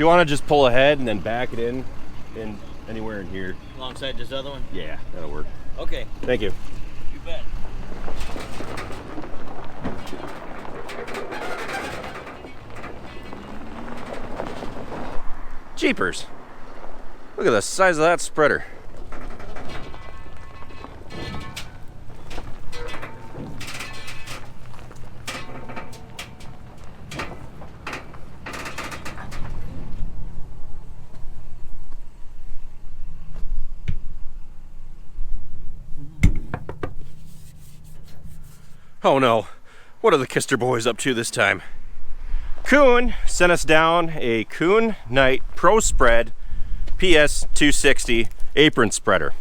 you want to just pull ahead and then back it in anywhere in here. Alongside this other one? Yeah, that'll work. Okay. Thank you. You bet. Jeepers. Look at the size of that spreader. Oh no, what are the Kuster boys up to this time? KUHN sent us down a KUHN Knight ProSpread PS 260 apron spreader.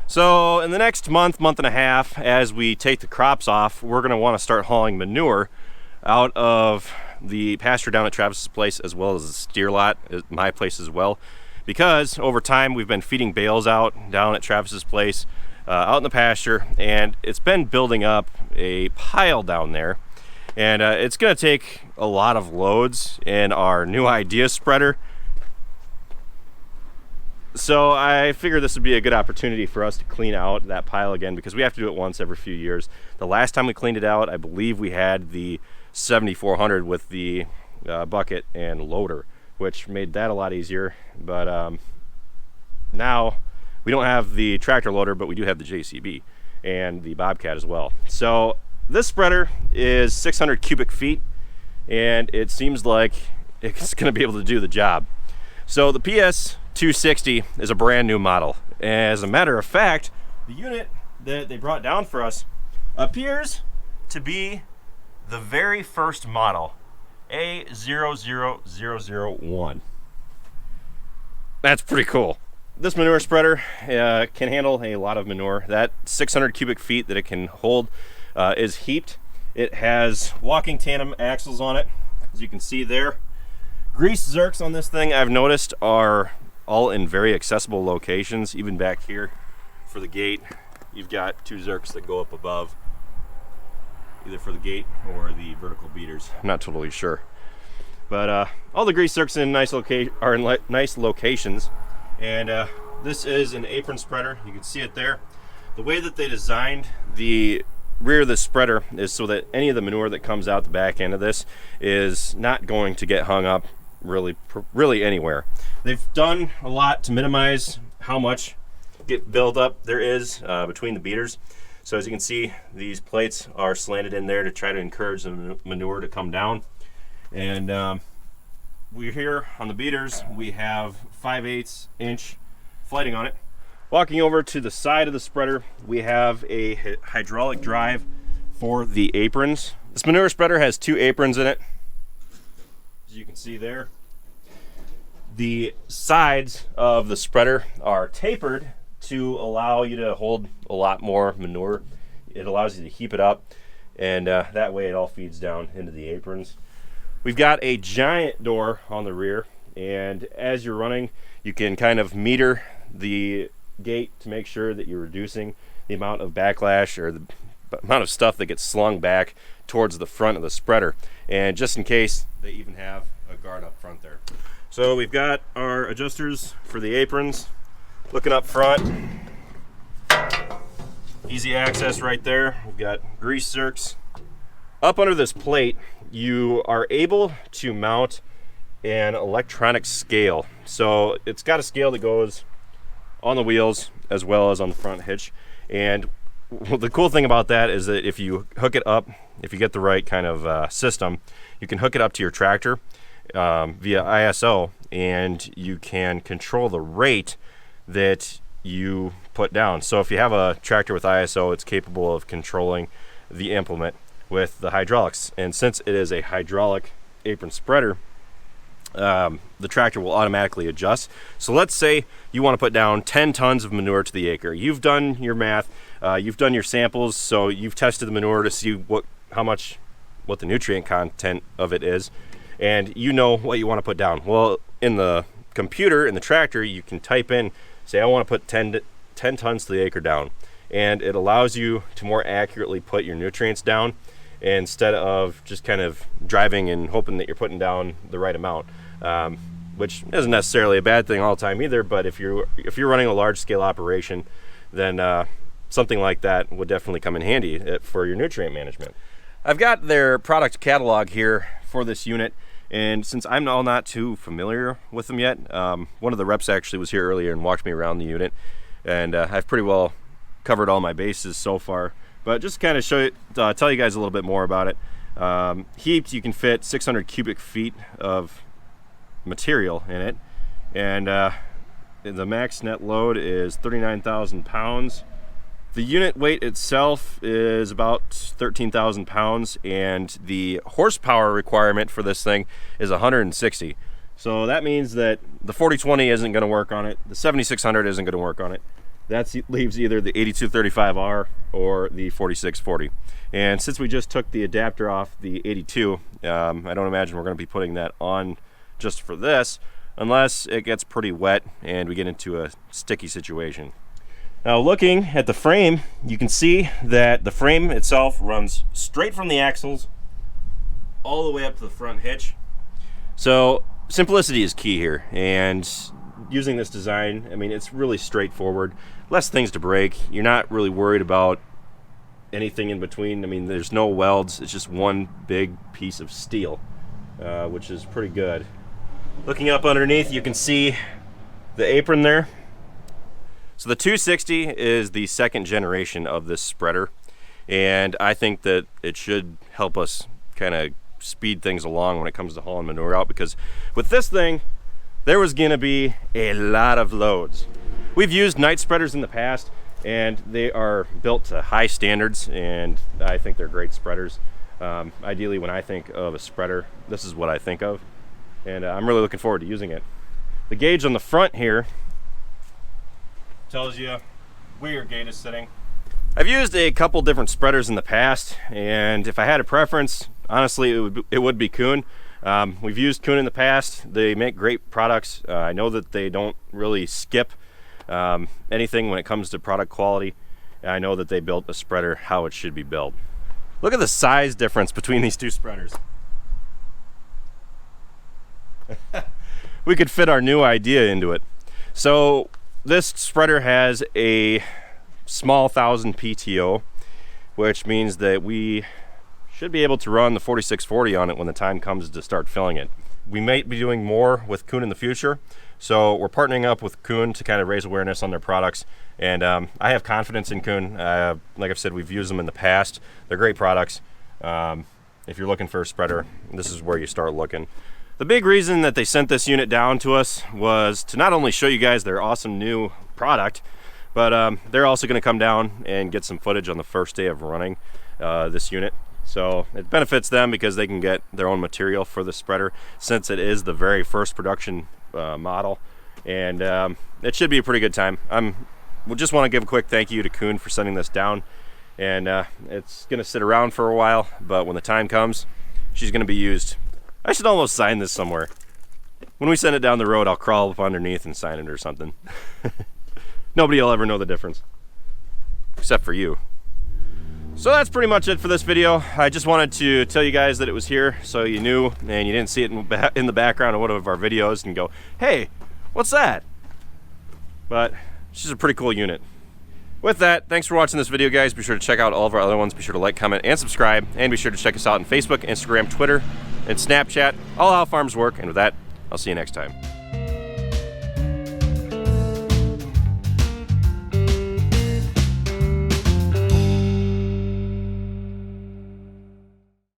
So in the next month and a half, as we take the crops off, we're gonna wanna start hauling manure out of the pasture down at Travis's place, as well as the steer lot at my place as well. Because over time we've been feeding bales out down at Travis's place, out in the pasture, and it's been building up a pile down there, and it's going to take a lot of loads in our new idea spreader. So I figured this would be a good opportunity for us to clean out that pile again, because we have to do it once every few years. The last time we cleaned it out, I believe we had the 7400 with the bucket and loader, which made that a lot easier. But now we don't have the tractor loader, but we do have the JCB and the Bobcat as well. So this spreader is 600 cubic feet, and it seems like it's going to be able to do the job. So the PS 260 is a brand new model. As a matter of fact, the unit that they brought down for us appears to be the very first model, A00001. That's pretty cool. This manure spreader can handle a lot of manure. That 600 cubic feet that it can hold is heaped. It has walking tandem axles on it, as you can see there. Grease zerks on this thing, I've noticed, are all in very accessible locations. Even back here for the gate, you've got 2 zerks that go up above, either for the gate or the vertical beaters. I'm not totally sure. But all the grease zerks in nice locations. And this is an apron spreader. You can see it there. The way that they designed the rear of the spreader is so that any of the manure that comes out the back end of this is not going to get hung up really anywhere. They've done a lot to minimize how much buildup there is between the beaters. So as you can see, these plates are slanted in there to try to encourage the manure to come down. And we're here on the beaters. We have 5/8 inch flighting on it. Walking over to the side of the spreader, we have a hydraulic drive for the aprons. This manure spreader has 2 aprons in it, as you can see there. The sides of the spreader are tapered to allow you to hold a lot more manure. It allows you to heap it up, and that way it all feeds down into the aprons. We've got a giant door on the rear, and as you're running, you can kind of meter the gate to make sure that you're reducing the amount of backlash or the amount of stuff that gets slung back towards the front of the spreader, and just in case they even have a guard up front there. So we've got our adjusters for the aprons looking up front. Easy access right there. We've got grease zerks. Up under this plate, you are able to mount an electronic scale. So it's got a scale that goes on the wheels as well as on the front hitch. And the cool thing about that is that if you hook it up, if you get the right kind of system, you can hook it up to your tractor via ISO, and you can control the rate that you put down. So if you have a tractor with ISO, it's capable of controlling the implement with the hydraulics. And since it is a hydraulic apron spreader, the tractor will automatically adjust. So let's say you want to put down 10 tons of manure to the acre. You've done your math, you've done your samples, so you've tested the manure to see what the nutrient content of it is, and you know what you want to put down. Well, in the computer, in the tractor, you can type in, say I want to put 10 tons to the acre down, and it allows you to more accurately put your nutrients down. instead of just kind of driving and hoping that you're putting down the right amount, which isn't necessarily a bad thing all the time either. But if you're running a large scale operation, then something like that would definitely come in handy for your nutrient management. I've got their product catalog here for this unit, and since I'm all not too familiar with them yet, one of the reps actually was here earlier and walked me around the unit, and I've pretty well covered all my bases so far. But just to kind of show you, tell you guys a little bit more about it. Heaped, you can fit 600 cubic feet of material in it, and the max net load is 39,000 pounds. The unit weight itself is about 13,000 pounds, and the horsepower requirement for this thing is 160. So that means that the 4020 isn't going to work on it, the 7600 isn't going to work on it. That leaves either the 8235R or the 4640. And since we just took the adapter off the 82, I don't imagine we're going to be putting that on just for this, unless it gets pretty wet and we get into a sticky situation. Now, looking at the frame, you can see that the frame itself runs straight from the axles all the way up to the front hitch. So simplicity is key here, and using this design, I mean, it's really straightforward. Less things to break. You're not really worried about anything in between. I mean, there's no welds. It's just one big piece of steel, which is pretty good. Looking up underneath, you can see the apron there. So the 260 is the second generation of this spreader, and I think that it should help us kind of speed things along when it comes to hauling manure out, because with this thing, there was going to be a lot of loads. We've used Knight spreaders in the past, and they are built to high standards, and I think they're great spreaders. Ideally, when I think of a spreader, this is what I think of, and I'm really looking forward to using it. The gauge on the front here tells you where your gate is sitting. I've used a couple different spreaders in the past, and if I had a preference, honestly, it would be KUHN. We've used KUHN in the past. They make great products. I know that they don't really skip anything when it comes to product quality. I know that they built a spreader how it should be built. Look at the size difference between these two spreaders. We could fit our new idea into it. So this spreader has a small 1000 PTO, which means that we should be able to run the 4640 on it when the time comes to start filling it. We might be doing more with KUHN in the future, so we're partnering up with KUHN to kind of raise awareness on their products, and I have confidence in KUHN. Like I've said, we've used them in the past. They're great products. If you're looking for a spreader, this is where you start looking. The big reason that they sent this unit down to us was to not only show you guys their awesome new product, but they're also going to come down and get some footage on the first day of running this unit. So it benefits them because they can get their own material for the spreader, since it is the very first production model, and it should be a pretty good time. We just want to give a quick thank you to KUHN for sending this down, and it's going to sit around for a while, but when the time comes, she's going to be used. I should almost sign this somewhere. When we send it down the road, I'll crawl up underneath and sign it or something. Nobody will ever know the difference, except for you. So that's pretty much it for this video. I just wanted to tell you guys that it was here so you knew, and you didn't see it in the background of one of our videos and go, hey, what's that? But it's just a pretty cool unit. With that, thanks for watching this video, guys. Be sure to check out all of our other ones. Be sure to like, comment, and subscribe. And be sure to check us out on Facebook, Instagram, Twitter, and Snapchat. All how farms work. And with that, I'll see you next time.